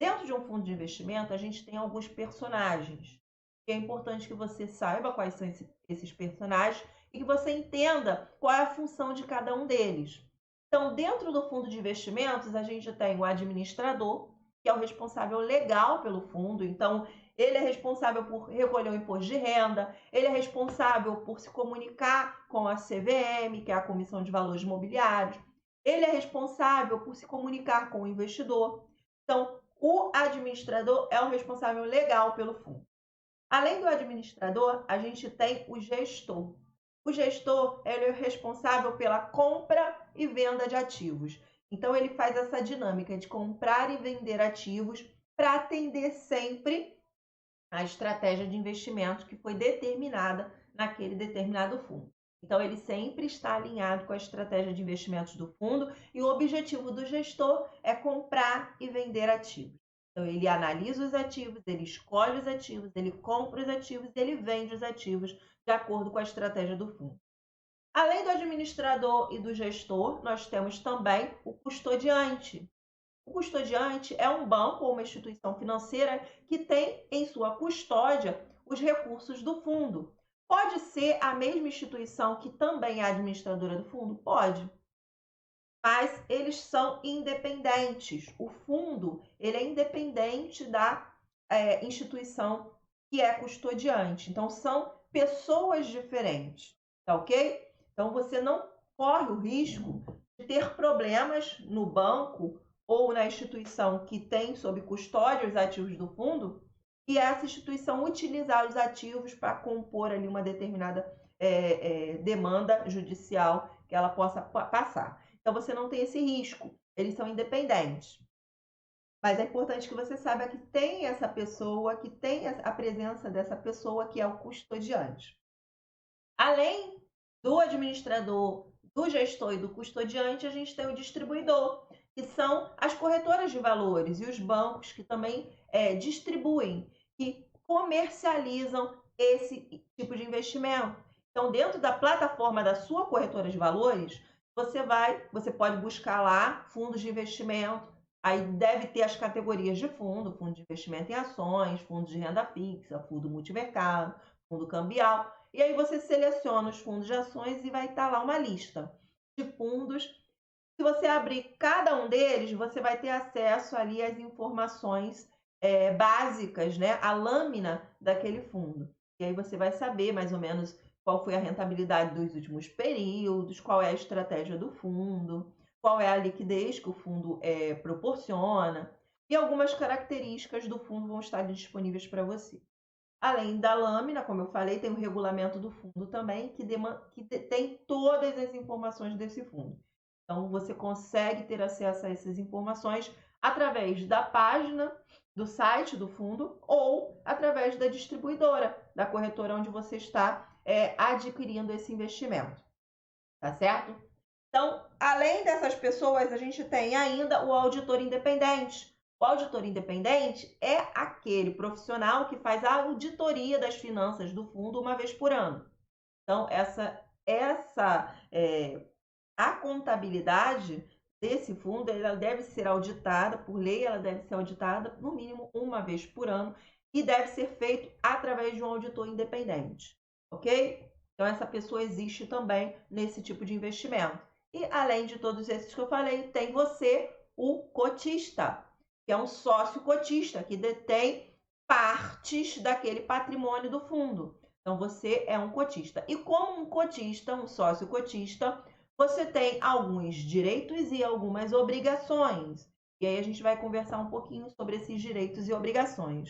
Dentro de um fundo de investimento, a gente tem alguns personagens. E é importante que você saiba quais são esses personagens e que você entenda qual é a função de cada um deles. Então, dentro do fundo de investimentos, a gente tem o administrador, que é o responsável legal pelo fundo. Então, ele é responsável por recolher o imposto de renda, ele é responsável por se comunicar com a CVM, que é a Comissão de Valores Mobiliários, ele é responsável por se comunicar com o investidor. Então, o administrador é o responsável legal pelo fundo. Além do administrador, a gente tem o gestor. O gestor ele é o responsável pela compra e venda de ativos. Então, ele faz essa dinâmica de comprar e vender ativos para atender sempre a estratégia de investimento que foi determinada naquele determinado fundo. Então, ele sempre está alinhado com a estratégia de investimentos do fundo e o objetivo do gestor é comprar e vender ativos. Então, ele analisa os ativos, ele escolhe os ativos, ele compra os ativos e ele vende os ativos de acordo com a estratégia do fundo. Além do administrador e do gestor, nós temos também o custodiante. O custodiante é um banco ou uma instituição financeira que tem em sua custódia os recursos do fundo. Pode ser a mesma instituição que também é administradora do fundo? Pode, mas eles são independentes. O fundo ele é independente da instituição que é custodiante. Então, são pessoas diferentes, tá ok? Então, você não corre o risco de ter problemas no banco ou na instituição que tem sob custódia os ativos do fundo e essa instituição utilizar os ativos para compor ali uma determinada demanda judicial que ela possa passar. Então, você não tem esse risco, eles são independentes. Mas é importante que você saiba que tem essa pessoa, que tem a presença dessa pessoa que é o custodiante. Além do administrador, do gestor e do custodiante, a gente tem o distribuidor, que são as corretoras de valores e os bancos que também distribuem, que comercializam esse tipo de investimento. Então, dentro da plataforma da sua corretora de valores, você pode buscar lá fundos de investimento. Aí deve ter as categorias de fundo de investimento em ações, fundo de renda fixa, fundo multimercado, fundo cambial. E aí você seleciona os fundos de ações e vai estar lá uma lista de fundos. Se você abrir cada um deles, você vai ter acesso ali às informações básicas, né? A lâmina daquele fundo. E aí você vai saber mais ou menos qual foi a rentabilidade dos últimos períodos, qual é a estratégia do fundo, qual é a liquidez que o fundo proporciona. E algumas características do fundo vão estar disponíveis para você. Além da lâmina, como eu falei, tem o regulamento do fundo também, que tem todas as informações desse fundo. Então, você consegue ter acesso a essas informações através da página do site do fundo ou através da distribuidora, da corretora onde você está adquirindo esse investimento. Tá certo? Então, além dessas pessoas, a gente tem ainda o auditor independente. O auditor independente é aquele profissional que faz a auditoria das finanças do fundo uma vez por ano. Então, a contabilidade desse fundo ela deve ser auditada, por lei, ela deve ser auditada no mínimo uma vez por ano e deve ser feito através de um auditor independente, ok? Então, essa pessoa existe também nesse tipo de investimento. E, além de todos esses que eu falei, tem você, o cotista, que é um sócio cotista, que detém partes daquele patrimônio do fundo. Então, você é um cotista. E como um cotista, um sócio cotista, você tem alguns direitos e algumas obrigações. E aí a gente vai conversar um pouquinho sobre esses direitos e obrigações.